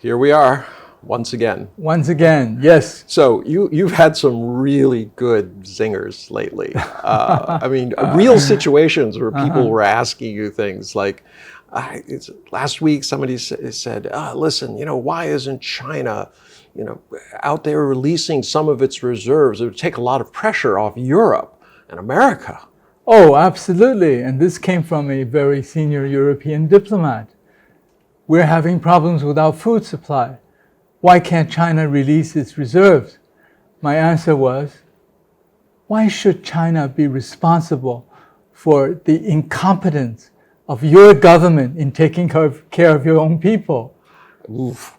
Here we are, once again. Once again, yes. So you've had some really good zingers lately. I mean, real situations where people were asking you things like, last week somebody said, listen, why isn't China, out there releasing some of its reserves? It would take a lot of pressure off Europe and America. Oh, absolutely. And this came from a very senior European diplomat. We're having problems with our food supply. Why can't China release its reserves? My answer was, why should China be responsible for the incompetence of your government in taking care of your own people? Oof.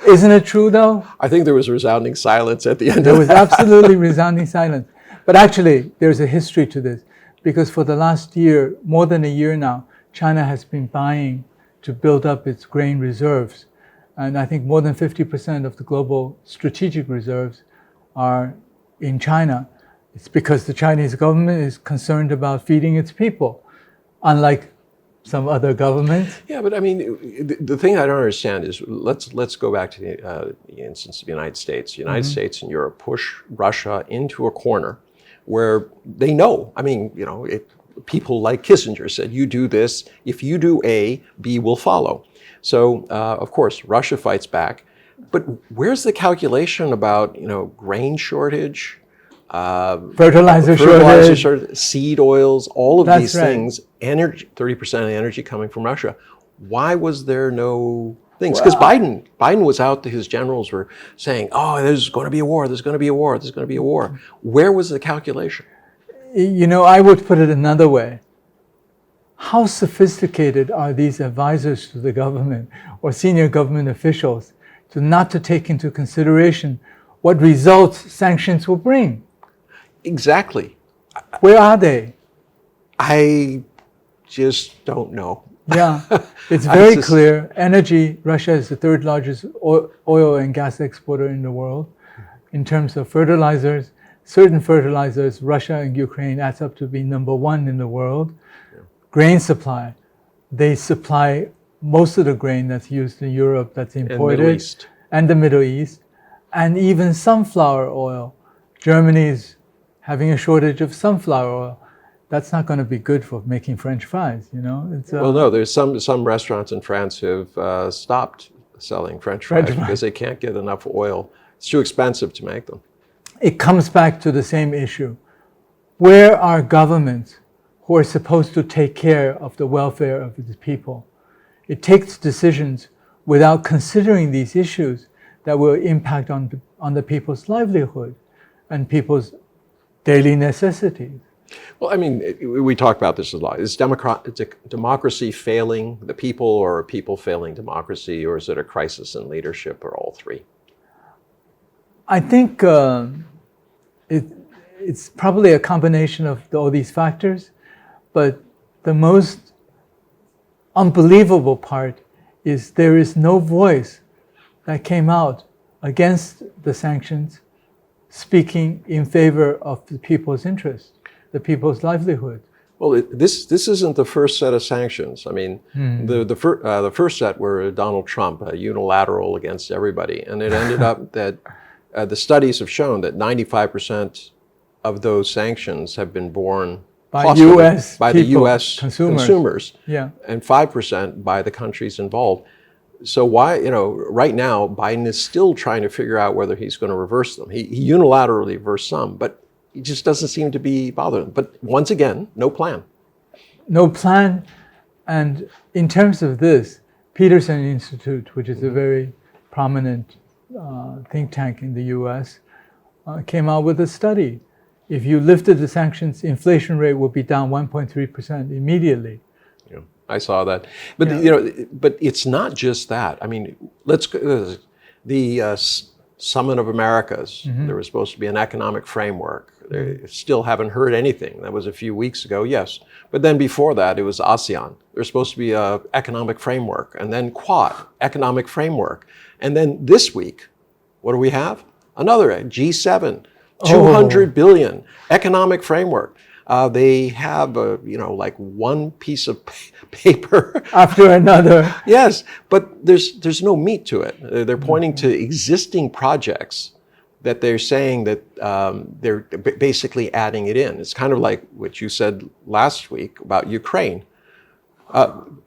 Isn't it true, though? I think there was resounding silence at the end of that. There was absolutely resounding silence. But actually, there's a history to this, because for the last year, more than a year now, China has been buying to build up its grain reserves. And I think more than 50% of the global strategic reserves are in China. It's because the Chinese government is concerned about feeding its people, unlike some other governments. Yeah, but I mean, the thing I don't understand is, let's go back to the instance of the United States. The United States and Europe push Russia into a corner where they know, people like Kissinger said, you do this, if you do A, B will follow. So, of course, Russia fights back. But where's the calculation about, grain shortage, fertilizer shortage, seed oils, all of That's these right. things, energy, 30% of the energy coming from Russia? Why was there no things? Because Biden was out, his generals were saying, there's going to be a war, there's going to be a war, there's going to be a war. Where was the calculation? I would put it another way. How sophisticated are these advisors to the government or senior government officials not to take into consideration what results sanctions will bring? Exactly. Where are they? I just don't know. Yeah, it's very clear. Energy, Russia is the third largest oil and gas exporter in the world. In terms of fertilizers, certain fertilizers, Russia and Ukraine adds up to be number one in the world. Yeah. Grain supply, they supply most of the grain that's used in Europe that's imported. And the Middle East. And even sunflower oil. Germany is having a shortage of sunflower oil. That's not going to be good for making French fries, Well, no, there's some restaurants in France who've stopped selling French fries because they can't get enough oil. It's too expensive to make them. It comes back to the same issue. Where are governments who are supposed to take care of the welfare of the people? It takes decisions without considering these issues that will impact on the people's livelihood and people's daily necessities. Well, we talk about this a lot. Is democracy failing the people, or are people failing democracy, or is it a crisis in leadership, or all three? I think it's probably a combination of all these factors, but the most unbelievable part is there is no voice that came out against the sanctions speaking in favor of the people's interests, the people's livelihood. Well, this isn't the first set of sanctions. The first set were Donald Trump, unilateral against everybody, and it ended up that the studies have shown that 95% of those sanctions have been borne by the U.S. consumers, yeah, and 5% by the countries involved. So why, right now, Biden is still trying to figure out whether he's going to reverse them. He unilaterally reversed some, but he just doesn't seem to be bothering. But once again, no plan. No plan. And in terms of this, Peterson Institute, which is a very prominent think tank in the U.S., came out with a study. If you lifted the sanctions, inflation rate would be down 1.3% immediately. Yeah, I saw that. But but it's not just that. Let's go. The Summit of Americas. There was supposed to be an economic framework. They still haven't heard anything. That was a few weeks ago, yes. But then before that, it was ASEAN. There's supposed to be an economic framework, and then Quad, economic framework. And then this week, what do we have? Another G7, 200 billion, economic framework. They have like one piece of paper after another. Yes, but there's no meat to it. They're pointing to existing projects that they're saying that they're basically adding it in. It's kind of like what you said last week about Ukraine.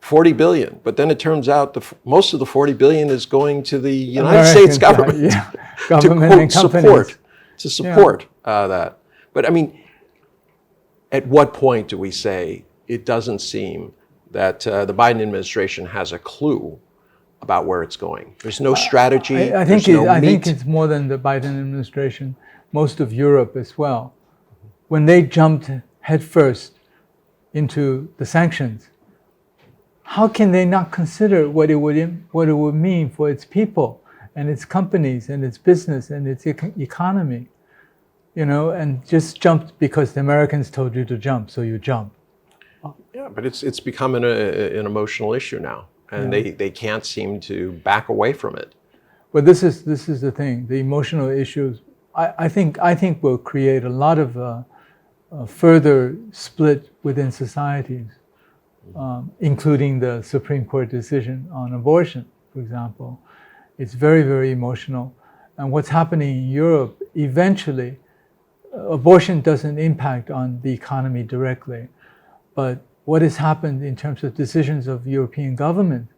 40 billion, but then it turns out most of the 40 billion is going to the United States government, government to support that. But I mean, at what point do we say it doesn't seem that the Biden administration has a clue about where it's going? There's no strategy. I think it's more than the Biden administration. Most of Europe as well, when they jumped headfirst into the sanctions. How can they not consider what it would mean for its people and its companies and its business and its economy, and just jumped because the Americans told you to jump, so you jump. Yeah, but it's become an emotional issue now, and they can't seem to back away from it. But this is the thing. The emotional issues, I think will create a lot of further split within societies. Including the Supreme Court decision on abortion, for example. It's very, very emotional. And what's happening in Europe, eventually, abortion doesn't impact on the economy directly. But what has happened in terms of decisions of European government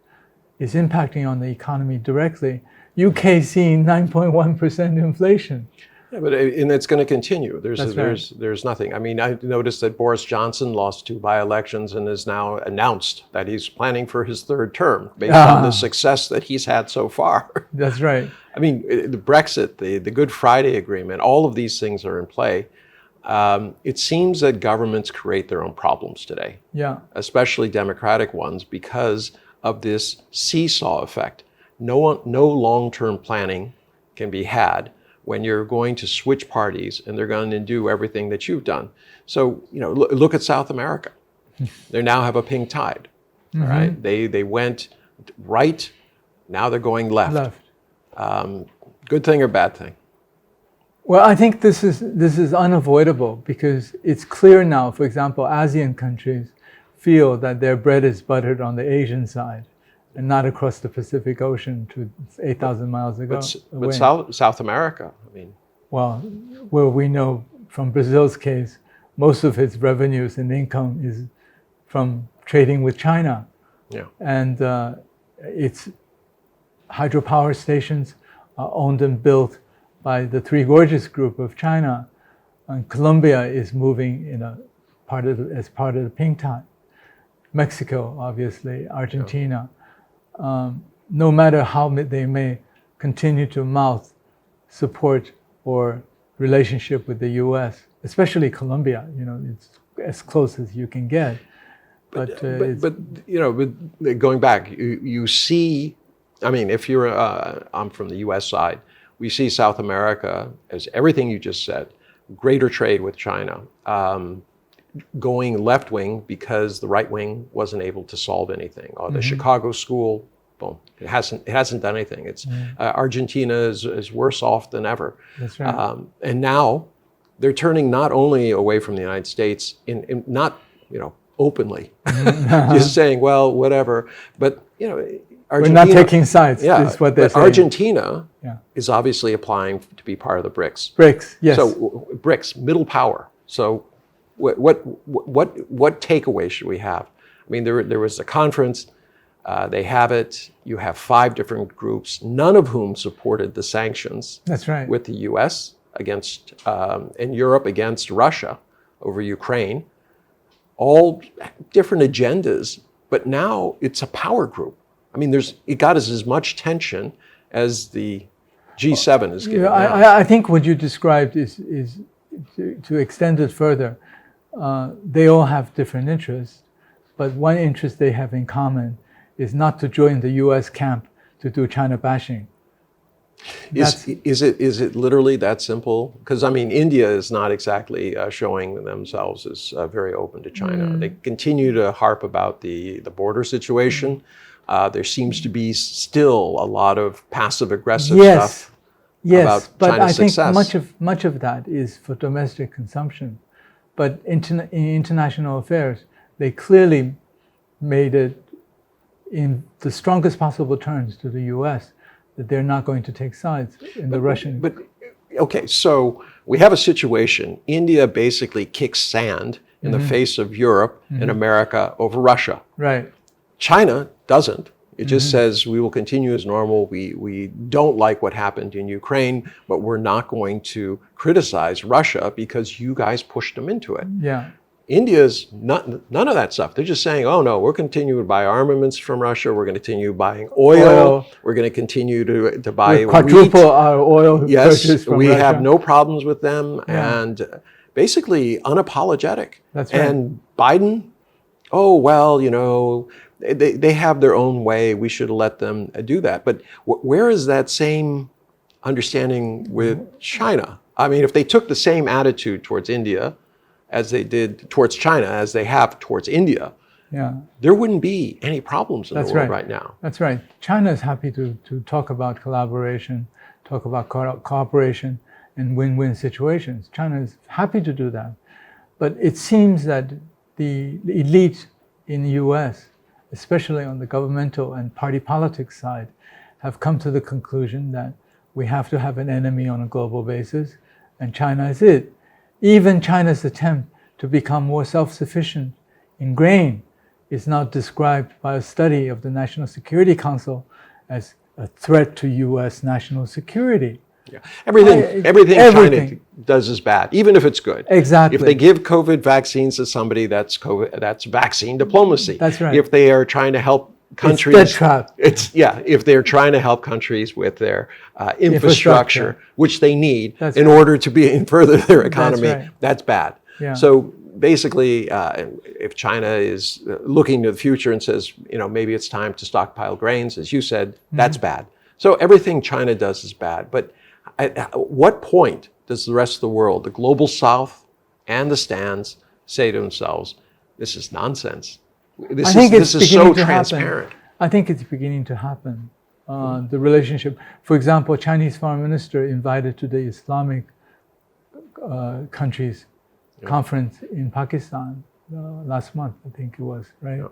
is impacting on the economy directly. UK seeing 9.1% inflation. Yeah, and it's going to continue. There's nothing. I mean, I noticed that Boris Johnson lost 2 by-elections and has now announced that he's planning for his 3rd term based on the success that he's had so far. That's right. I mean, the Brexit, the Good Friday Agreement, all of these things are in play. It seems that governments create their own problems today, especially democratic ones, because of this seesaw effect. No long-term planning can be had when you're going to switch parties and they're going to do everything that you've done. So, look at South America. They now have a pink tide, all right? They went right, now they're going left. Good thing or bad thing? Well, I think this is unavoidable because it's clear now, for example, ASEAN countries feel that their bread is buttered on the Asian side and not across the Pacific Ocean to 8,000 miles away. But South America, I mean. Well, we know from Brazil's case, most of its revenues and income is from trading with China. Yeah. And its hydropower stations are owned and built by the Three Gorges group of China. And Colombia is moving as part of the pink tide. Mexico, obviously, Argentina. No matter how they may continue to mouth support or relationship with the U.S., especially Colombia, it's as close as you can get. But going back, you see, I mean, if you're, I'm from the U.S. side, we see South America as everything you just said, greater trade with China, going left wing because the right wing wasn't able to solve anything. Or the Chicago school, boom, it hasn't done anything. It's Argentina is worse off than ever. That's right. And now they're turning not only away from the United States, in not openly, just saying, well, whatever, but Argentina, we're not taking sides. Yeah, is what they're saying. Argentina is obviously applying to be part of the BRICS. BRICS, yes. So BRICS, middle power. So what takeaway should we have? I mean, there was a conference. They have it. You have 5 different groups, none of whom supported the sanctions. That's right. With the U.S. against and Europe against Russia over Ukraine. All different agendas, but now it's a power group. I mean, it got us as much tension as the G7 is getting. I think what you described is to extend it further. They all have different interests, but one interest they have in common is not to join the U.S. camp to do China bashing. Is it literally that simple? Because I mean, India is not exactly showing themselves as very open to China. They continue to harp about the border situation. There seems to be still a lot of passive aggressive stuff. Yes, about but China's I think success. much of that is for domestic consumption. But in international affairs, they clearly made it in the strongest possible terms to the U.S. that they're not going to take sides in the Russian. But okay, so we have a situation. India basically kicks sand in the face of Europe and America over Russia. Right. China doesn't. It just says we will continue as normal. We don't like what happened in Ukraine, but we're not going to criticize Russia because you guys pushed them into it. Yeah. India's none of that stuff. They're just saying, oh no, we're continuing to buy armaments from Russia. We're going to continue buying oil. We're going to continue to buy quadruple wheat. our oil Yes, purchase from we Russia. have no problems with them, and basically unapologetic. That's right. And Biden, oh well, you know, they have their own way. We should let them do that. But where is that same understanding with China? I mean, if they took the same attitude towards India as they did towards China, as they have towards India, there wouldn't be any problems in the world right now. That's right. China is happy to talk about collaboration, talk about cooperation and win-win situations. China is happy to do that. But it seems that the elite in the US, especially on the governmental and party politics side, have come to the conclusion that we have to have an enemy on a global basis, and China is it. Even China's attempt to become more self-sufficient in grain is now described by a study of the National Security Council as a threat to US national security. Yeah. Everything China does is bad, even if it's good. Exactly. If they give COVID vaccines to somebody, that's vaccine diplomacy. That's right. If they are trying to help countries, it's death trap. If they're trying to help countries with their infrastructure, which they need in order to further their economy, that's bad. Yeah. So basically, if China is looking to the future and says, you know, maybe it's time to stockpile grains, as you said, that's bad. So everything China does is bad. But at what point does the rest of the world, the global South and the stands, say to themselves, this is nonsense? This is so transparent. I think it's beginning to happen. The relationship, for example, Chinese foreign minister invited to the Islamic countries conference in Pakistan last month, I think it was, right? Yeah.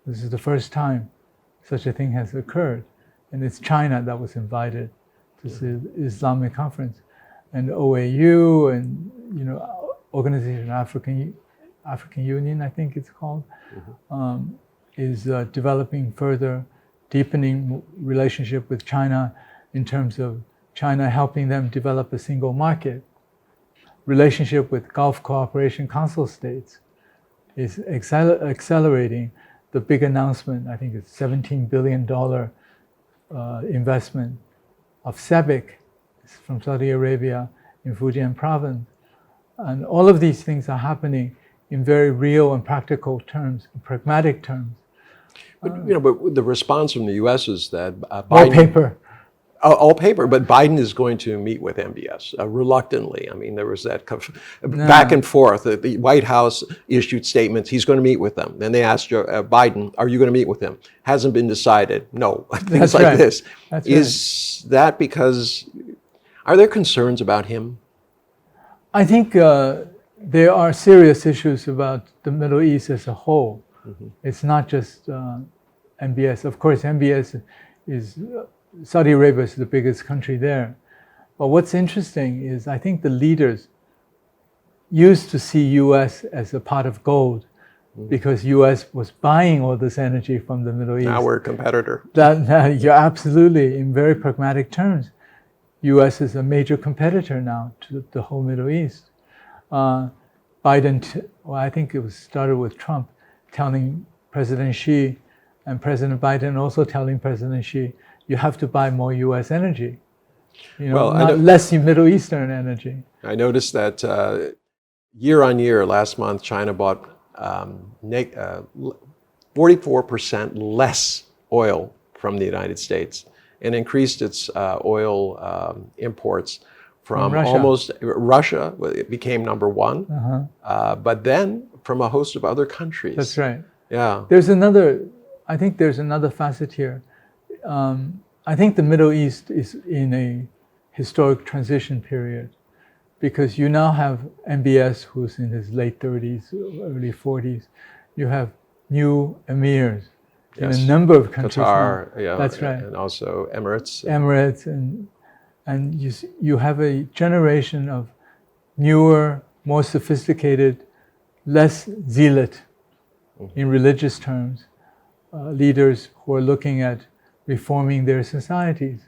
This is the first time such a thing has occurred. And it's China that was invited to the Islamic conference. And OAU and, you know, Organization of African Union, I think it's called, is developing further, deepening relationship with China in terms of China helping them develop a single market. Relationship with Gulf Cooperation Council states is accelerating. The big announcement, I think it's $17 billion investment of SEBIC from Saudi Arabia in Fujian province. And all of these things are happening in very real and practical terms, pragmatic terms. But, you know, but the response from the U.S. is that Biden... All paper, but Biden is going to meet with MBS reluctantly. I mean, there was that back and forth. The White House issued statements, he's going to meet with them. Then they asked Biden, are you going to meet with him? Hasn't been decided. No, things like this. Is that because, are there concerns about him? I think there are serious issues about the Middle East as a whole. It's not just MBS. Of course, MBS is... Saudi Arabia is the biggest country there. But what's interesting is I think the leaders used to see US as a pot of gold because US was buying all this energy from the Middle East. Now we're a competitor. You're absolutely, in very pragmatic terms, US is a major competitor now to the whole Middle East. Biden, I think it was started with Trump telling President Xi, and President Biden also telling President Xi, you have to buy more U.S. energy, you know, less Middle Eastern energy. I noticed that year on year, last month, China bought 44% less oil from the United States and increased its oil imports from Russia. It became number one, but then from a host of other countries. That's right. Yeah. I think there's another facet here. I think the Middle East is in a historic transition period. because you now have MBS, who's in his late 30s, early 40s. You have new emirs in a number of countries. Qatar, now. That's right. And also Emirates. Emirates, and you have a generation of newer, more sophisticated, less zealot in religious terms, leaders who are looking at reforming their societies,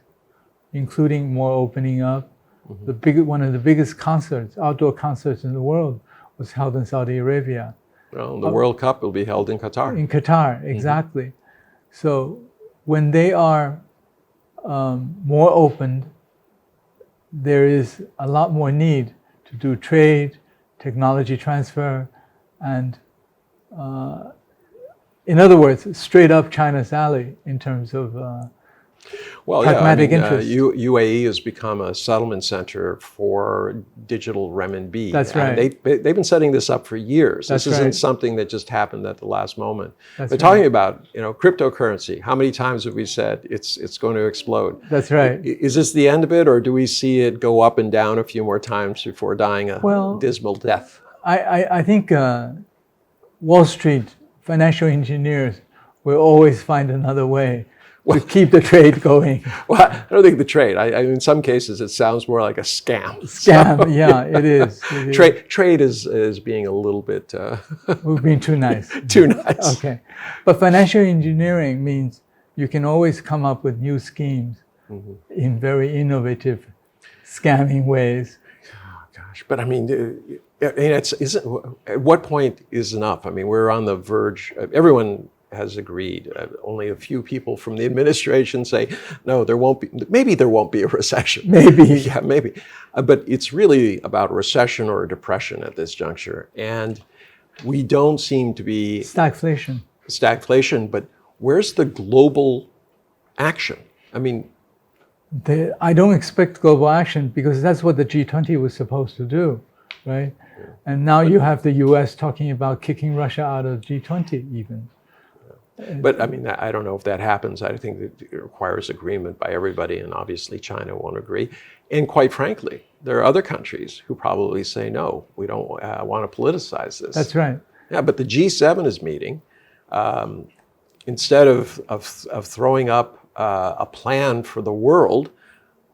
including more opening up. One of the biggest concerts, outdoor concerts in the world, was held in Saudi Arabia. Well, the World Cup will be held in Qatar. In Qatar, exactly. So when they are more opened, there is a lot more need to do trade, technology transfer, and in other words, straight up China's alley in terms of pragmatic interest. UAE has become a settlement center for digital renminbi. That's right. And they've been setting this up for years. That's this isn't right. something that just happened at the last moment. That's But talking about cryptocurrency, how many times have we said it's going to explode? That's right. Is this the end of it, or do we see it go up and down a few more times before dying a dismal death? I think Wall Street financial engineers will always find another way to keep the trade going. Well, I don't think the trade. In some cases, it sounds more like a scam. Scam, yeah, it is. Trade is being a little bit... We're being too nice. Too nice. Okay. But financial engineering means you can always come up with new schemes in very innovative, scamming ways. Oh, gosh. But I mean, at what point is enough? I mean, we're on the verge. Everyone has agreed. Only a few people from the administration say, no, there won't be, maybe there won't be a recession. Maybe. Yeah, maybe. But it's really about a recession or a depression at this juncture. And we don't seem to be... Stagflation, but where's the global action? I mean... I don't expect global action because that's what the G20 was supposed to do, right? And now you have the US talking about kicking Russia out of G20 even. But I mean, I don't know if that happens. I think that it requires agreement by everybody, and obviously China won't agree. And quite frankly, there are other countries who probably say, no, we don't want to politicize this. That's right. Yeah, but the G7 is meeting. Instead of throwing up a plan for the world,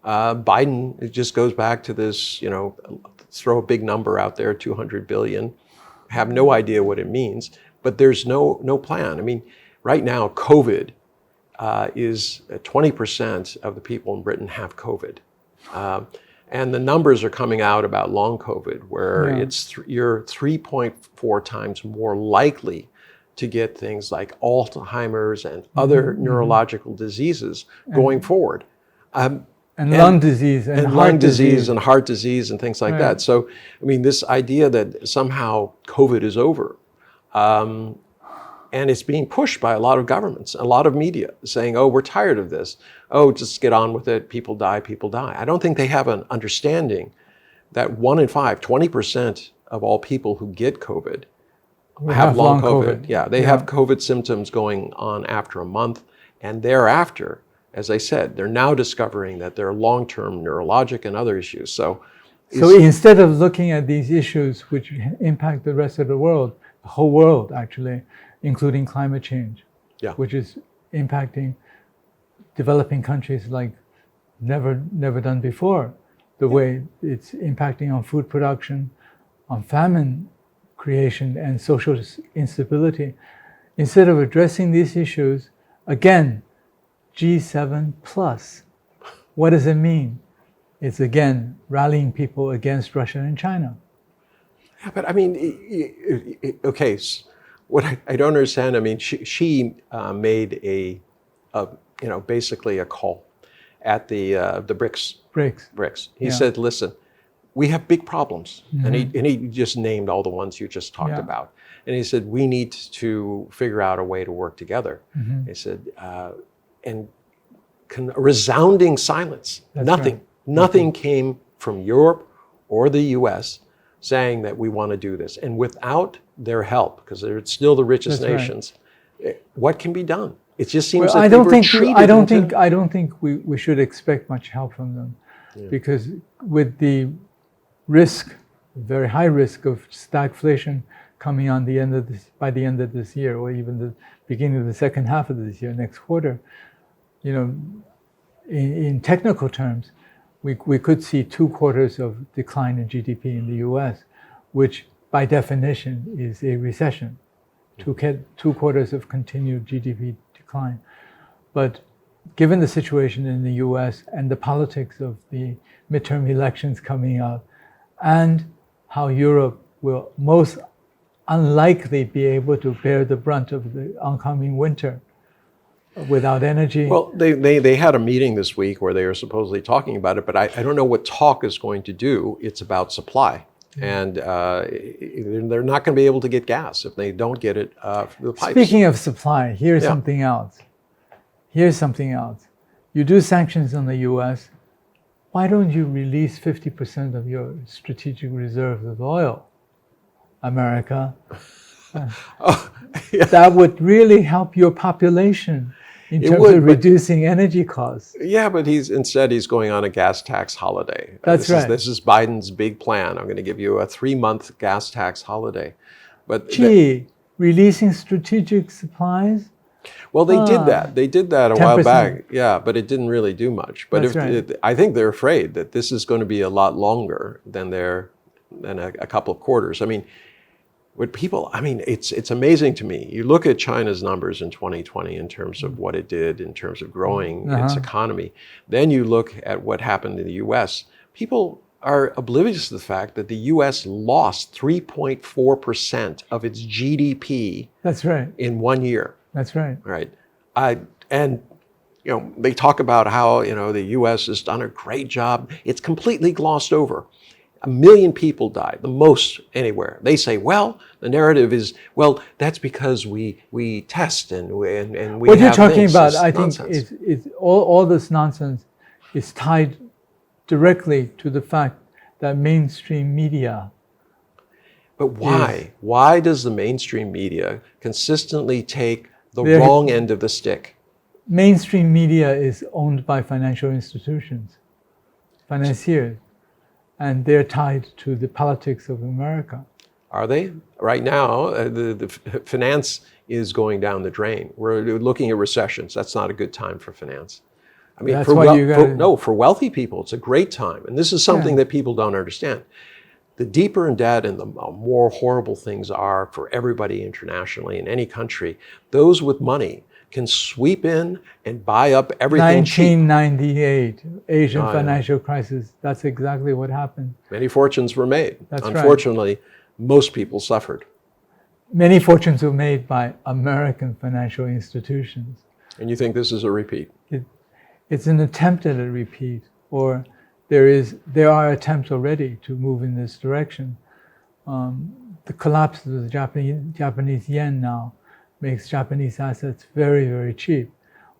Biden, it just goes back to this, throw a big number out there, 200 billion, have no idea what it means, but there's no plan. I mean, right now, COVID is 20% of the people in Britain have COVID. And the numbers are coming out about long COVID, where you're 3.4 times more likely to get things like Alzheimer's and other neurological diseases going forward. And lung disease and lung disease and heart disease and things like that. So, I mean, this idea that somehow COVID is over, and it's being pushed by a lot of governments, a lot of media, saying, oh, we're tired of this. Oh, just get on with it. People die, people die. I don't think they have an understanding that 1 in 5, 20% of all people who get COVID have long COVID. Yeah, they have COVID symptoms going on after a month. And thereafter, as I said, they're now discovering that there are long-term neurologic and other issues. So instead of looking at these issues which impact the rest of the world, the whole world actually, including climate change, which is impacting developing countries like never done before, the way it's impacting on food production, on famine creation and social instability. Instead of addressing these issues, again, G7 plus. What does it mean? It's again rallying people against Russia and China. Yeah, but I mean, okay, what I don't understand, I mean, she made basically a call at the BRICS. He said, listen, we have big problems. And he just named all the ones you just talked about. And he said, we need to figure out a way to work together. He said, and resounding silence. Nothing came from Europe or the US saying that we want to do this. And without their help, because they're still the richest nations, what can be done? It just seems like they were treated I don't think we should expect much help from them, because with the risk, very high risk of stagflation coming on the end of this, by the end of this year, or even the beginning of the second half of this year, next quarter. You know, in technical terms, we could see 2 quarters of decline in GDP in the US, which by definition is a recession. 2 quarters of continued GDP decline. But given the situation in the US and the politics of the midterm elections coming up, and how Europe will most unlikely be able to bear the brunt of the oncoming winter without energy. Well, they had a meeting this week where they were supposedly talking about it, but I don't know what talk is going to do. It's about supply. And they're not going to be able to get gas if they don't get it through the pipes. Speaking of supply, here's something else. Here's something else. You do sanctions on the US, why don't you release 50% of your strategic reserves of oil, America? That would really help your population in terms of reducing energy costs. Yeah, but instead he's going on a gas tax holiday. That's right. This is Biden's big plan. I'm going to give you a 3-month gas tax holiday. But releasing strategic supplies? Well, they did that. They did that a 10%. while back. Yeah, but it didn't really do much. But That's I think they're afraid that this is going to be a lot longer than a couple of quarters. I mean, it's amazing to me. You look at China's numbers in 2020 in terms of what it did, in terms of growing its economy. Then you look at what happened in the US. People are oblivious to the fact that the US lost 3.4% of its GDP. That's right. In 1 year. That's right. Right. And they talk about how, the US has done a great job. It's completely glossed over. 1 million people died, the most anywhere. They say, well, the narrative is, well, that's because we test and we what you're talking things. about, It's I think, nonsense. is all this nonsense is tied directly to the fact that mainstream media. But why? Why does the mainstream media consistently take the wrong end of the stick? Mainstream media is owned by financial institutions, financiers, and they're tied to the politics of America. Are they? Right now, the finance is going down the drain. We're looking at recessions. That's not a good time for finance. I mean, for wealthy people, it's a great time. And this is something that people don't understand. The deeper in debt and the more horrible things are for everybody internationally in any country, those with money can sweep in and buy up everything 1998, Asian financial crisis, that's exactly what happened. Many fortunes were made. That's Unfortunately, most people suffered. Many fortunes were made by American financial institutions. And you think this is a repeat? It's an attempt at a repeat, or there are attempts already to move in this direction. The collapse of the Japanese yen now makes Japanese assets very, very cheap.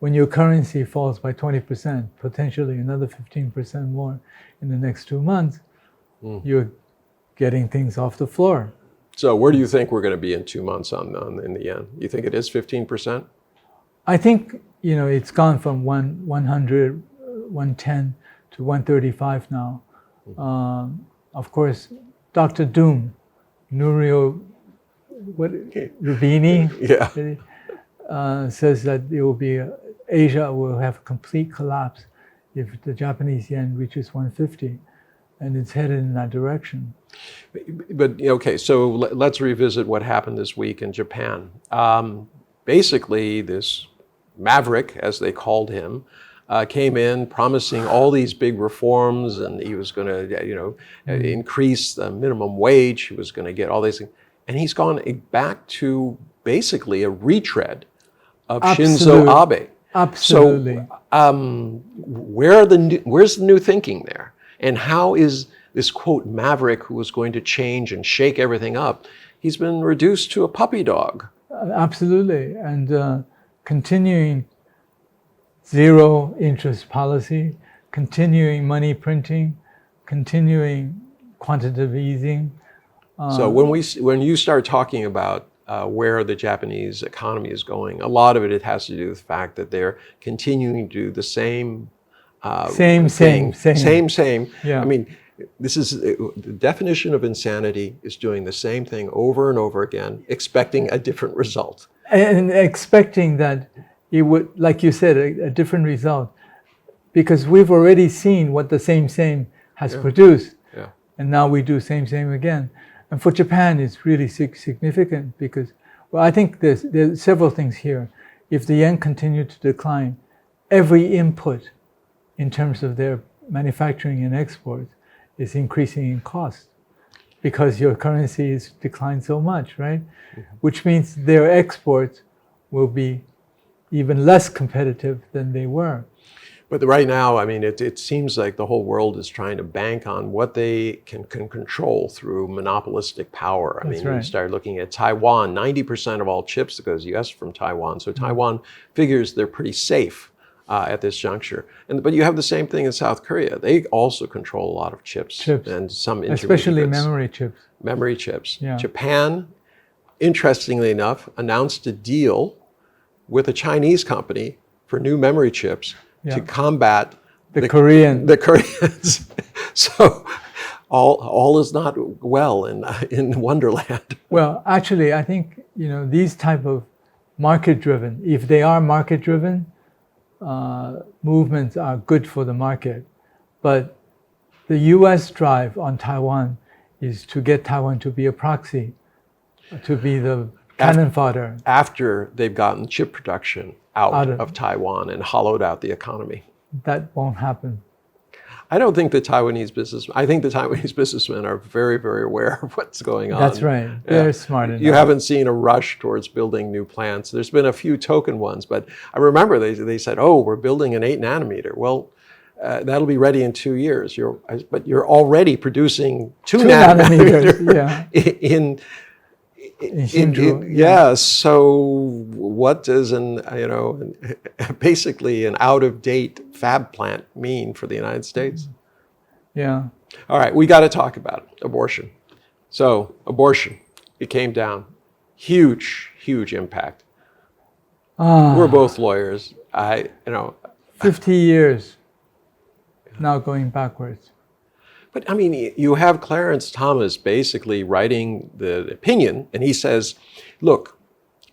When your currency falls by 20%, potentially another 15% more in the next 2 months, you're getting things off the floor. So where do you think we're going to be in 2 months in the yen? You think it is 15%? I think, it's gone from 100, 110 to 135 now. Of course, Dr. Doom, Nurio Rubini, says that Asia will have a complete collapse if the Japanese yen reaches 150, and it's headed in that direction. But okay, so let's revisit what happened this week in Japan. Basically, this maverick, as they called him, came in promising all these big reforms, and he was going to, increase the minimum wage. He was going to get all these things, and he's gone back to basically a retread of Shinzo Abe. Absolutely. So, where's the new thinking there, and how is this quote maverick who was going to change and shake everything up? He's been reduced to a puppy dog. Absolutely, and continuing zero interest policy, continuing money printing, continuing quantitative easing. So when you start talking about where the Japanese economy is going, a lot of it has to do with the fact that they're continuing to do the same Same. Yeah. I mean, This is the definition of insanity is doing the same thing over and over again, expecting a different result. And expecting that it would, like you said, a different result. Because we've already seen what the same has produced. Yeah. And now we do same again. And for Japan, it's really significant because, well, I think there's several things here. If the yen continued to decline, every input in terms of their manufacturing and exports is increasing in cost because your currency is declined so much, right? Mm-hmm. Which means their exports will be even less competitive than they were. But right now, I mean, it seems like the whole world is trying to bank on what they can control through monopolistic power. I mean, you start looking at Taiwan, 90% of all chips that goes to the US from Taiwan. So Taiwan figures they're pretty safe at this juncture. But you have the same thing in South Korea. They also control a lot of chips. And some intermediate especially bits. memory chips. Memory chips. Yeah. Japan, interestingly enough, announced a deal with a Chinese company for new memory chips to combat the Koreans. So all is not well in Wonderland. Well, actually, I think these type of market-driven, if they are market-driven, movements are good for the market. But the U.S. drive on Taiwan is to get Taiwan to be a proxy, to be the cannon fodder. After they've gotten chip production out of Taiwan and hollowed out the economy. That won't happen. I don't think the Taiwanese businessmen are very, very aware of what's going on. That's right. They're smart enough. You haven't seen a rush towards building new plants. There's been a few token ones, but I remember they said, oh, we're building an 8 nanometer. Well, that'll be ready in 2 years. But you're already producing 2 nanometers in so what does basically an out-of-date fab plant mean for the United States? Yeah. All right, we got to talk about abortion. So abortion, it came down, huge impact. We're both lawyers. 50 years now going backwards. But I mean, you have Clarence Thomas basically writing the opinion, and he says, look,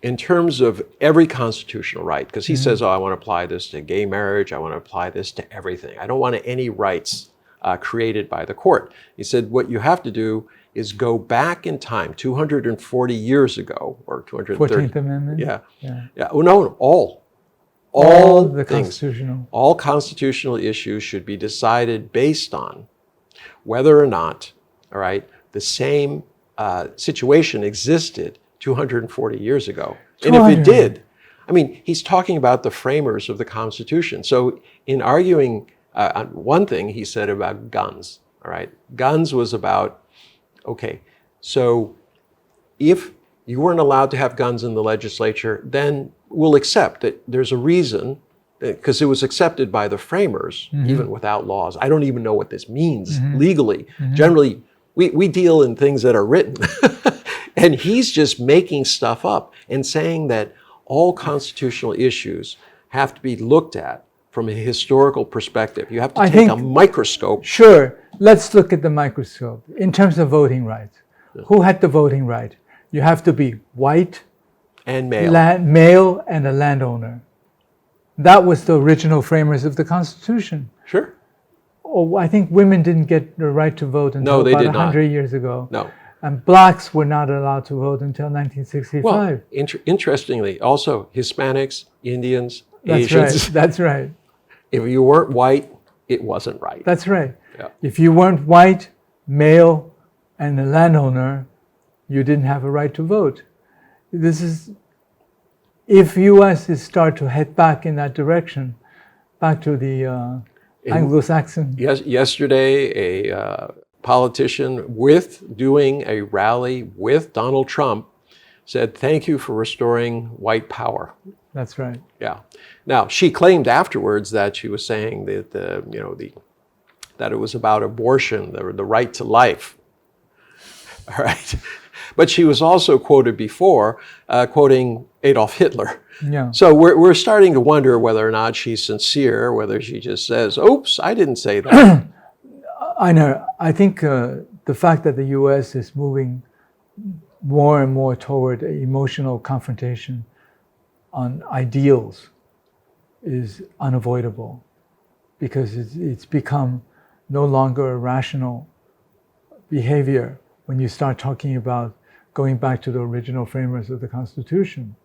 in terms of every constitutional right, because he says, oh, I want to apply this to gay marriage, I want to apply this to everything. I don't want any rights created by the court. He said, what you have to do is go back in time, 240 years ago, or 230. 14th Amendment? Yeah. Well, no, all the things, constitutional. All constitutional issues should be decided based on whether or not, all right, the same situation existed 240 years ago. And if it did, I mean, he's talking about the framers of the Constitution. So in arguing on one thing, he said about guns, all right? Guns was about, okay, so if you weren't allowed to have guns in the legislature, then we'll accept that there's a reason, because it was accepted by the framers, even without laws. I don't even know what this means legally. Generally, we deal in things that are written. And he's just making stuff up and saying that all constitutional issues have to be looked at from a historical perspective. You have to take a microscope. Sure, let's look at the microscope. In terms of voting rights, who had the voting right? You have to be white and male, male and a landowner. That was the original framers of the Constitution. Sure. Oh, I think women didn't get the right to vote until about 100 years ago. No. And blacks were not allowed to vote until 1965. Well, interestingly, also Hispanics, Indians, Asians. That's right. If you weren't white, it wasn't right. That's right. Yeah. If you weren't white, male, and a landowner, you didn't have a right to vote. This is, if U.S. is start to head back in that direction, back to the Anglo-Saxon. Yesterday, a politician doing a rally with Donald Trump said, "Thank you for restoring white power." That's right. Yeah. Now, she claimed afterwards that she was saying that that it was about abortion, the right to life. All right. But she was also quoted before, quoting Adolf Hitler. Yeah. So we're starting to wonder whether or not she's sincere, whether she just says, "Oops, I didn't say that." Einar, I think the fact that the U.S. is moving more and more toward emotional confrontation on ideals is unavoidable, because it's become no longer a rational behavior when you start talking about going back to the original framers of the Constitution.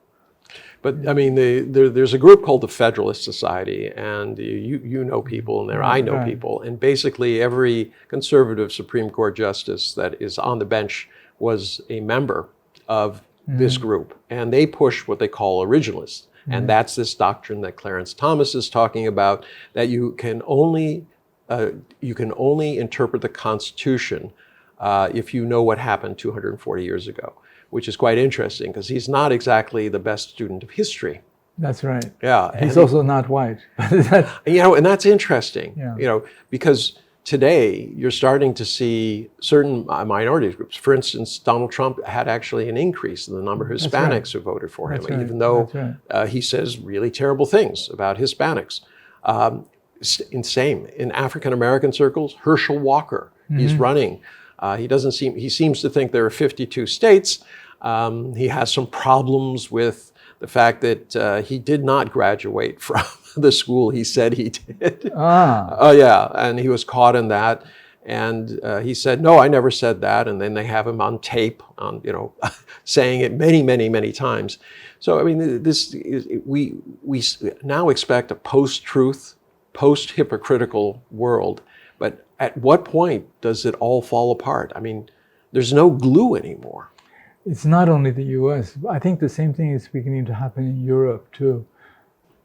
But I mean, there's a group called the Federalist Society, and you know people in there, I know people, and basically every conservative Supreme Court justice that is on the bench was a member of this group, and they push what they call originalists. And that's this doctrine that Clarence Thomas is talking about, that you can only interpret the Constitution if you know what happened 240 years ago, which is quite interesting because he's not exactly the best student of history. That's right. Yeah, he's also not white. And that's interesting. Yeah. Because today you're starting to see certain minority groups. For instance, Donald Trump had actually an increase in the number of Hispanics who voted for him, even though he says really terrible things about Hispanics. Same in African American circles. Herschel Walker, he's running. He seems to think there are 52 states. He has some problems with the fact that he did not graduate from the school he said he did. Oh yeah, and he was caught in that. And he said, no, I never said that. And then they have him on tape, saying it many, many, many times. So I mean, we now expect a post-truth, post-hypocritical world. But at what point does it all fall apart? I mean, there's no glue anymore. It's not only the US. I think the same thing is beginning to happen in Europe too.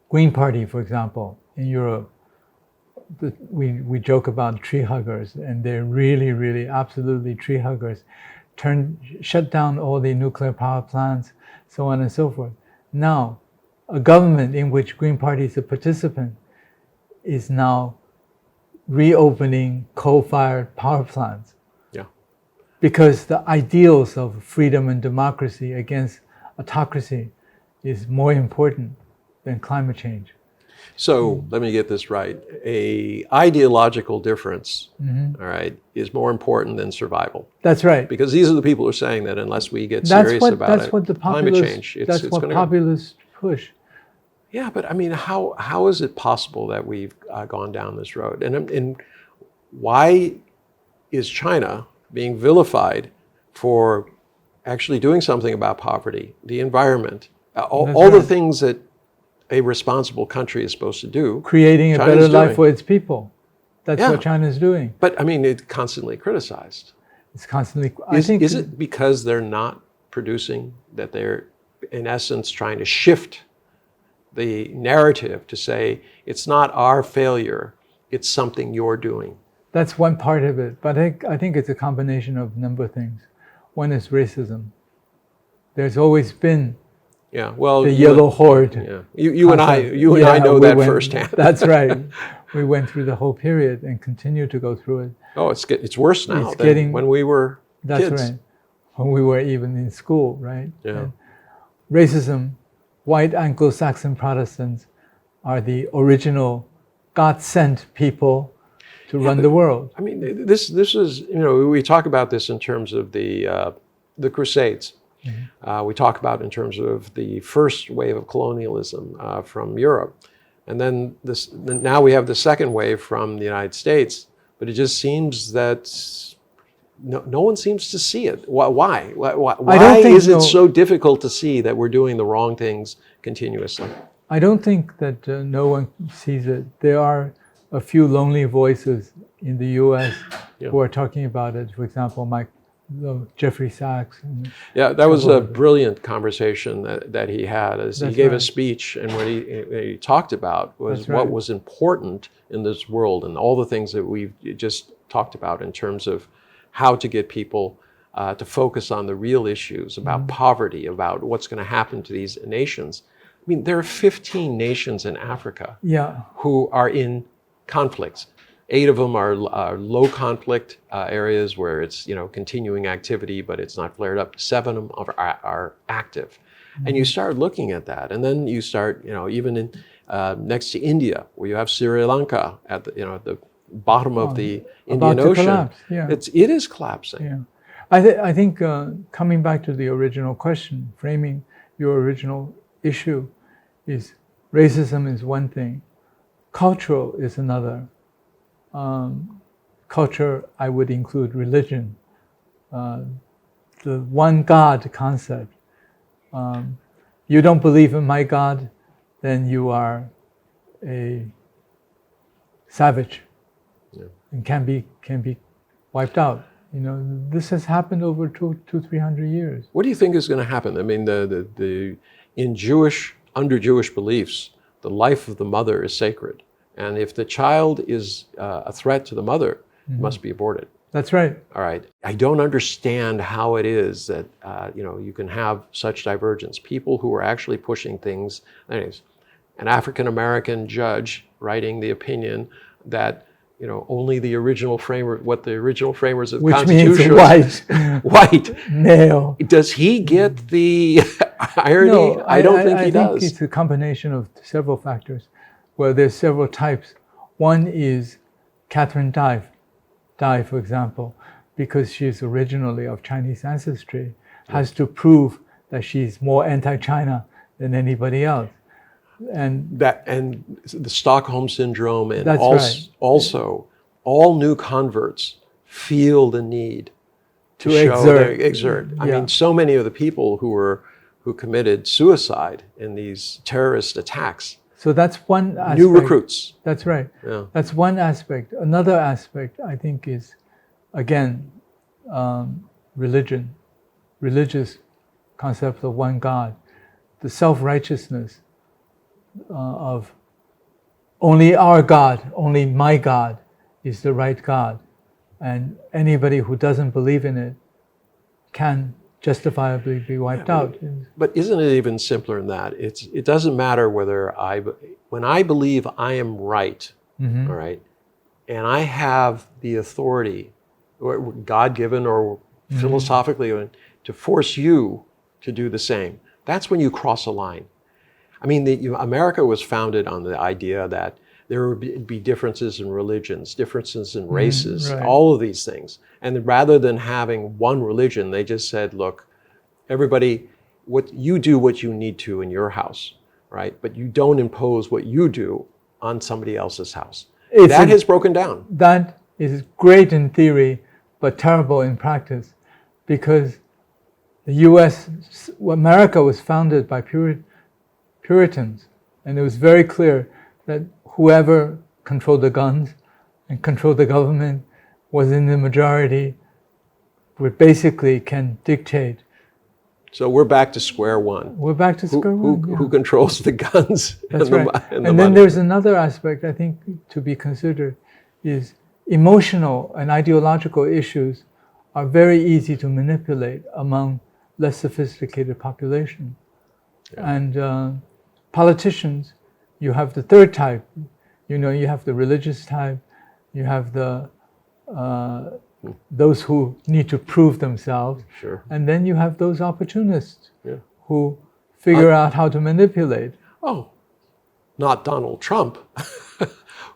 Green Party, for example, in Europe, we joke about tree huggers, and they're really, really, absolutely tree huggers. Shut down all the nuclear power plants, so on and so forth. Now, a government in which Green Party is a participant is now reopening coal-fired power plants. Yeah. Because the ideals of freedom and democracy against autocracy is more important than climate change. So let me get this right. A ideological difference, all right, is more important than survival. That's right. Because these are the people who are saying that unless we get serious about climate change, that's what populists push. Yeah, but I mean, how is it possible that we've gone down this road? And why is China being vilified for actually doing something about poverty, the environment, all the things that a responsible country is supposed to do? Creating a better life for its people. That's what China is doing. But I mean, it's constantly criticized. It's constantly. Is it because they're not producing, that they're in essence trying to shift the narrative to say it's not our failure, it's something you're doing? That's one part of it, but I think it's a combination of a number of things. One is racism. There's always been the yellow horde. Yeah. You and I know that firsthand. That's right. We went through the whole period and continue to go through it. Oh, it's worse now than when we were kids. That's right. When we were even in school, right? Yeah. And racism, white Anglo-Saxon Protestants are the original God-sent people to run the world. I mean, this is, we talk about this in terms of the Crusades. We talk about in terms of the first wave of colonialism from Europe. And then now we have the second wave from the United States, but it just seems that no one seems to see it. Why? Why is it so difficult to see that we're doing the wrong things continuously? I don't think that no one sees it. There are a few lonely voices in the U.S. who are talking about it. For example, Jeffrey Sachs. That was a brilliant conversation that he had. He gave a speech, and what he talked about was what was important in this world, and all the things that we've just talked about in terms of how to get people to focus on the real issues about poverty, about what's going to happen to these nations. I mean, there are 15 nations in Africa who are in conflicts. 8 of them are low conflict areas where it's continuing activity, but it's not flared up. 7 of them are active, and you start looking at that, and then you start even in next to India, where you have Sri Lanka at the bottom of the about Indian to Ocean. collapse, yeah. It is collapsing. Yeah. I think coming back to the original question, framing your original issue, is racism is one thing, cultural is another. Culture, I would include religion, the one God concept. You don't believe in my God, then you are a savage, and can be wiped out. You know, this has happened over 200-300 years. What do you think is going to happen? I mean, under Jewish beliefs, the life of the mother is sacred, and if the child is a threat to the mother, it must be aborted. That's right. All right. I don't understand how it is that you can have such divergence. People who are actually pushing things. Anyways, an African American judge writing the opinion that only the original framer, what the original framers of the Constitution, which means white male. Does he get the irony? No, I don't think he does. I think it's a combination of several factors. Well, there's several types. One is Catherine Dye, for example, because she's originally of Chinese ancestry, has to prove that she's more anti-China than anybody else. And the Stockholm syndrome, and that's right. Also all new converts feel the need to exert. I mean, so many of the people who committed suicide in these terrorist attacks. So that's one aspect. New recruits. That's right. Yeah. That's one aspect. Another aspect, I think, is, again, religion, religious concept of one God, the self-righteousness of only our God, only my God is the right God. And anybody who doesn't believe in it can justifiably be wiped out. But isn't it even simpler than that? It doesn't matter whether when I believe I am right, all right, and I have the authority, God-given or philosophically, to force you to do the same. That's when you cross a line. I mean, America was founded on the idea that there would be differences in religions, differences in races, all of these things. And rather than having one religion, they just said, look, everybody, you do what you need to in your house, right? But you don't impose what you do on somebody else's house. That has broken down. That is great in theory, but terrible in practice, because America was founded by Puritans, and it was very clear that whoever controlled the guns and controlled the government was in the majority, would basically can dictate. So we're back to square one. We're back to square one. Who controls the guns? That's right. And then there's another aspect I think to be considered is emotional and ideological issues are very easy to manipulate among less sophisticated population. Yeah. And politicians, you have the third type. You have the religious type, you have the those who need to prove themselves, and then you have those opportunists who figure out how to manipulate. Oh, not Donald Trump,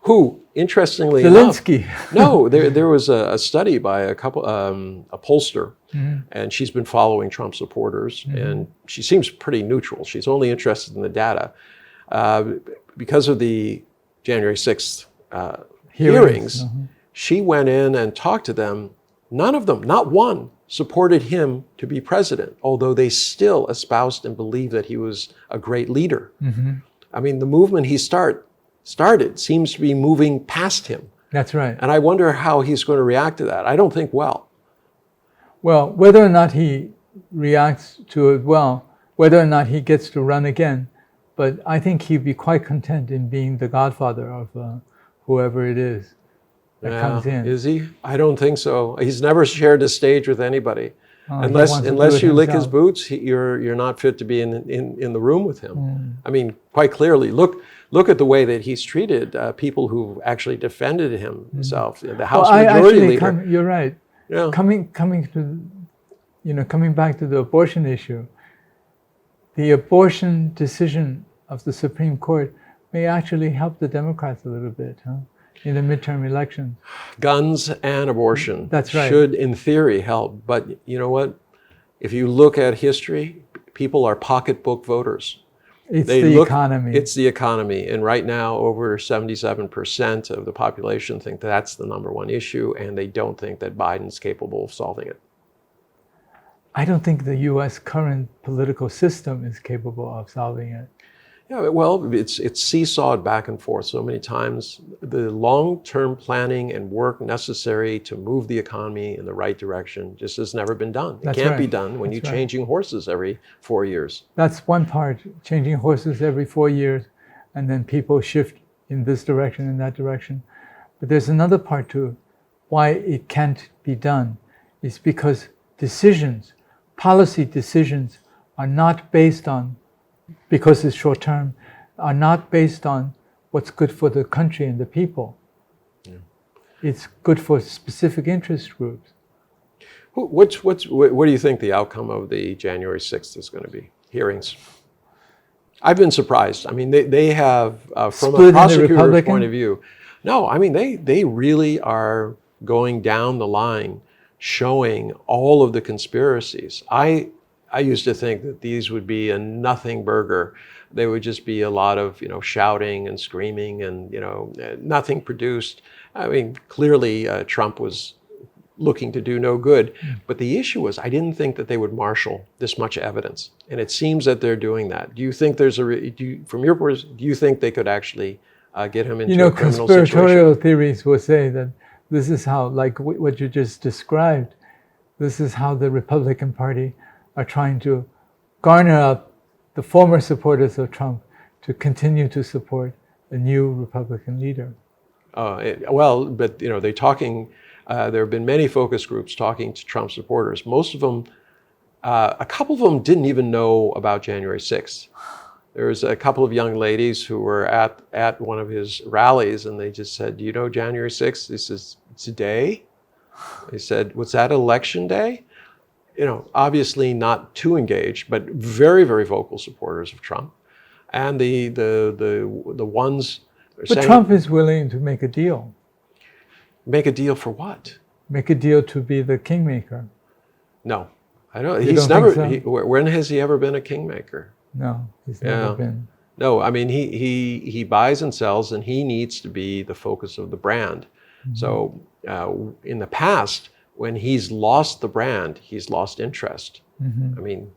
who, interestingly Zelensky. enough, no, there was a study by a pollster, and she's been following Trump supporters, and she seems pretty neutral. She's only interested in the data. Because of the January 6th hearings, she went in and talked to them. None of them, not one, supported him to be president, although they still espoused and believed that he was a great leader. I mean, the movement he started seems to be moving past him. That's right. And I wonder how he's going to react to that. I don't think well. Well, whether or not he reacts to it well, whether or not he gets to run again, but I think he'd be quite content in being the godfather of whoever it is that comes in. Is he? I don't think so. He's never shared a stage with anybody. Unless you lick his boots, you're not fit to be in the room with him. I mean, quite clearly. Look at the way that he's treated people who actually defended himself. The House Majority Leader. You're right. Yeah. Coming back to the abortion issue, the abortion decision of the Supreme Court may actually help the Democrats a little bit, in the midterm election. Guns and abortion That's right. should, in theory, help. But you know what? If you look at history, people are pocketbook voters. It's the economy. It's the economy. And right now, over 77% of the population think that's the number one issue, and they don't think that Biden's capable of solving it. I don't think the U.S. current political system is capable of solving it. Yeah, well, it's seesawed back and forth so many times. The long-term planning and work necessary to move the economy in the right direction just has never been done. It can't be done when you're changing horses every 4 years. That's one part, changing horses every 4 years, and then people shift in this direction and that direction. But there's another part too. Why it can't be done is because decisions, policy decisions, are not based on, because it's short term, are not based on what's good for the country and the people. Yeah. It's good for specific interest groups. What do you think the outcome of the January 6th is going to be? Hearings. I've been surprised. I mean, they have, from a prosecutor's point of view, no, I mean, they really are going down the line, showing all of the conspiracies. I used to think that these would be a nothing burger. They would just be a lot of, shouting and screaming and, nothing produced. I mean, clearly Trump was looking to do no good. But the issue was, I didn't think that they would marshal this much evidence. And it seems that they're doing that. Do you think from your perspective, do you think they could actually get him into a criminal situation? Conspiratorial theories will say that this is how, like what you just described, this is how the Republican Party are trying to garner up the former supporters of Trump to continue to support a new Republican leader. Well, but they're talking. There have been many focus groups talking to Trump supporters. Most of them, a couple of them didn't even know about January 6th. There was a couple of young ladies who were at one of his rallies, and they just said, "Do you know January 6th? This is today." They said, "Was that election day?" Obviously not too engaged, but very, very vocal supporters of Trump. And the ones are saying, Trump is willing to make a deal. Make a deal for what? Make a deal to be the kingmaker. No, I don't. He's never. When has he ever been a kingmaker? No, he's never been. No, I mean he buys and sells, and he needs to be the focus of the brand. Mm-hmm. So in the past, when he's lost the brand, he's lost interest. Mm-hmm. I mean,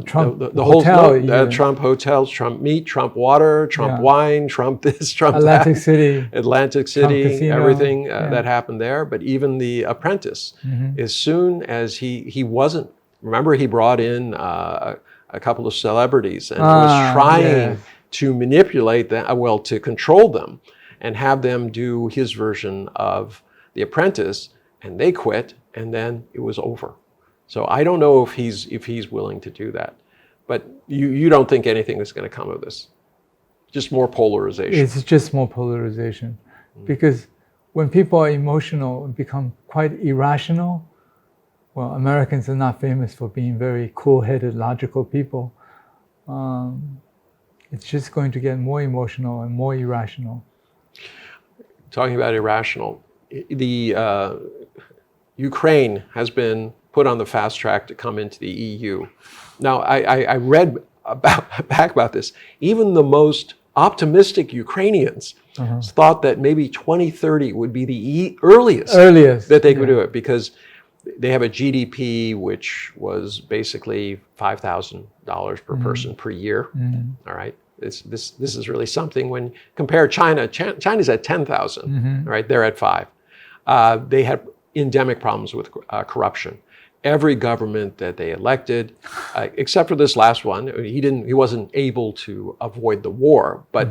Trump the whole Trump hotels, Trump meat, Trump water, Trump wine, Trump this, Trump Atlantic that. City, Atlantic City, everything that happened there. But even The Apprentice, as soon as he wasn't, remember he brought in a couple of celebrities and was trying to manipulate them, to control them and have them do his version of The Apprentice, and they quit, and then it was over. So I don't know if he's willing to do that. But you don't think anything is going to come of this? Just more polarization? It's just more polarization. Because when people are emotional and become quite irrational, well, Americans are not famous for being very cool-headed, logical people. It's just going to get more emotional and more irrational. Talking about irrational, the Ukraine has been put on the fast track to come into the EU. Now, I read back about this. Even the most optimistic Ukrainians thought that maybe 2030 would be the earliest that they could do it, because they have a GDP which was basically $5,000 per person per year. All right. This is really something when compare China. China's at 10,000, right? They're at 5. They had endemic problems with corruption. Every government that they elected, except for this last one, he wasn't able to avoid the war, but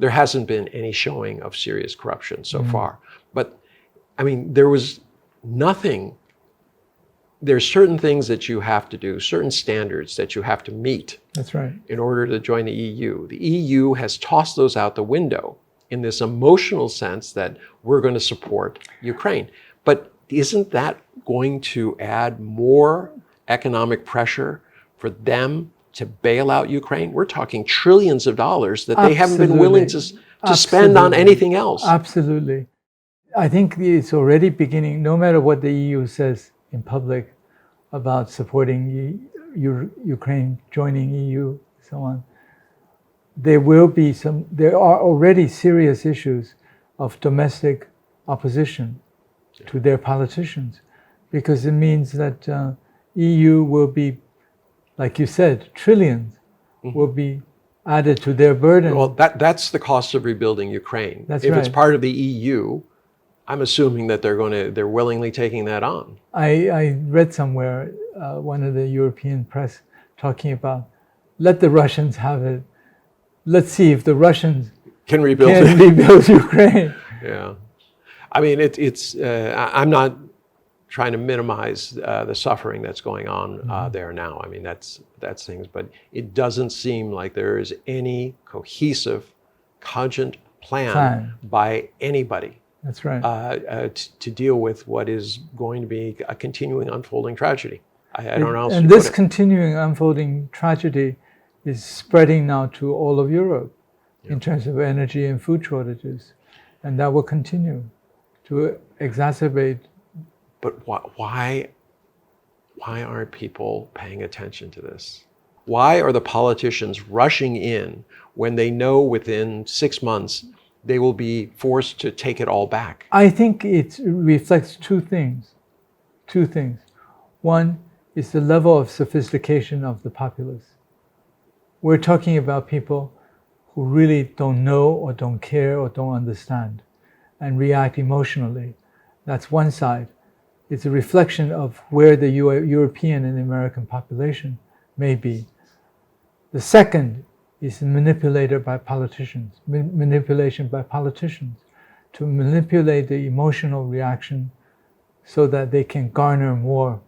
there hasn't been any showing of serious corruption so far. But I mean, there was nothing. There's certain things that you have to do, certain standards that you have to meet. That's right. In order to join the EU. The EU has tossed those out the window in this emotional sense that we're going to support Ukraine. But isn't that going to add more economic pressure for them to bail out Ukraine? We're talking trillions of dollars that they haven't been willing to to spend on anything else. Absolutely. I think it's already beginning, no matter what the EU says in public about supporting Ukraine joining EU, so on. There are already serious issues of domestic opposition to their politicians, because it means that EU will be, like you said, trillions will be added to their burden. Well, that's the cost of rebuilding Ukraine. That's if right. it's part of the EU, I'm assuming that they're willingly taking that on. I read somewhere one of the European press talking about, let the Russians have it. Let's see if the Russians can rebuild Ukraine. Yeah, I mean I'm not trying to minimize the suffering that's going on there now. I mean that's things, but it doesn't seem like there is any cohesive, cogent plan by anybody. That's right. To deal with what is going to be a continuing unfolding tragedy. I don't know how else to and put this it. continuing unfolding tragedy is spreading now to all of Europe in terms of energy and food shortages, and that will continue to exacerbate. But why aren't people paying attention to this? Why are the politicians rushing in when they know within 6 months they will be forced to take it all back? I think it reflects two things. One is the level of sophistication of the populace. We're talking about people who really don't know or don't care or don't understand and react emotionally. That's one side. It's a reflection of where the European and American population may be. The second is manipulation by politicians to manipulate the emotional reaction so that they can garner more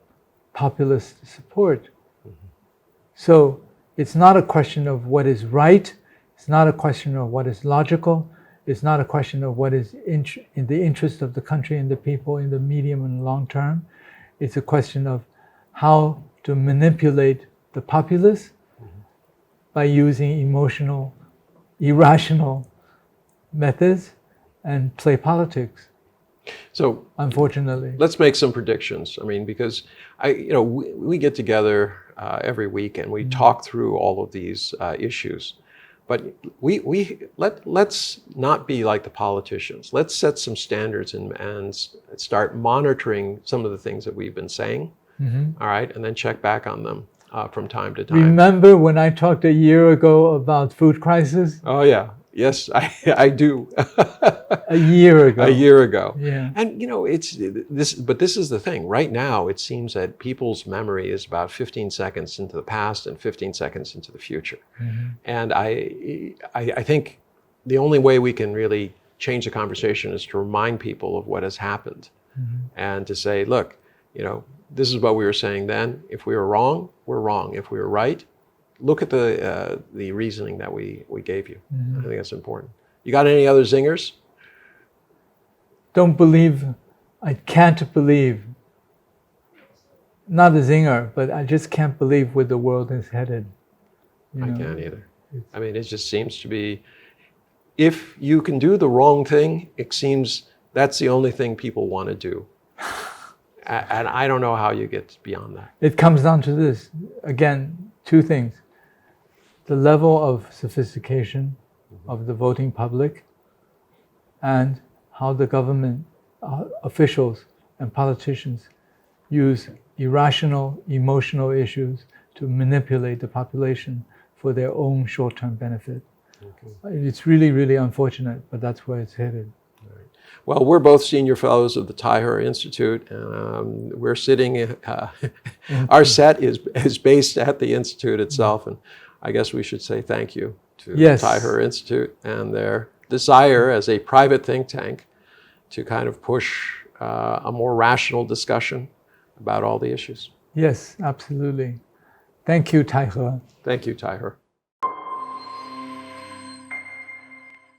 populist support. So it's not a question of what is right. It's not a question of what is logical. It's not a question of what is in the interest of the country and the people in the medium and long term. It's a question of how to manipulate the populace by using emotional, irrational methods and play politics. So, unfortunately, let's make some predictions. I mean, because we get together every week and we talk through all of these issues. But let's not be like the politicians. Let's set some standards and start monitoring some of the things that we've been saying. All right, and then check back on them from time to time. Remember when I talked a year ago about food crisis? Oh yeah, yes, I do. A year ago. A year ago. Yeah. And it's this, but this is the thing. Right now, it seems that people's memory is about 15 seconds into the past and 15 seconds into the future. And I think the only way we can really change the conversation is to remind people of what has happened, and to say, look, this is what we were saying then. If we were wrong, we're wrong. If we were right, look at the reasoning that we gave you. I think that's important. You got any other zingers? Don't believe, I can't believe, not a zinger, but I just can't believe where the world is headed. I can't either. I mean, it just seems to be, if you can do the wrong thing, it seems that's the only thing people want to do. And I don't know how you get beyond that. It comes down to this. Again, two things. The level of sophistication of the voting public, and how the government officials and politicians use irrational, emotional issues to manipulate the population for their own short-term benefit. It's really, really unfortunate, but that's where it's headed. Well, we're both senior fellows of the Taihe Institute, and we're sitting, our set is based at the Institute itself, and I guess we should say thank you to the Taihe Institute and their desire as a private think tank to kind of push a more rational discussion about all the issues. Yes, absolutely. Thank you, Taihe. Thank you, Taihe.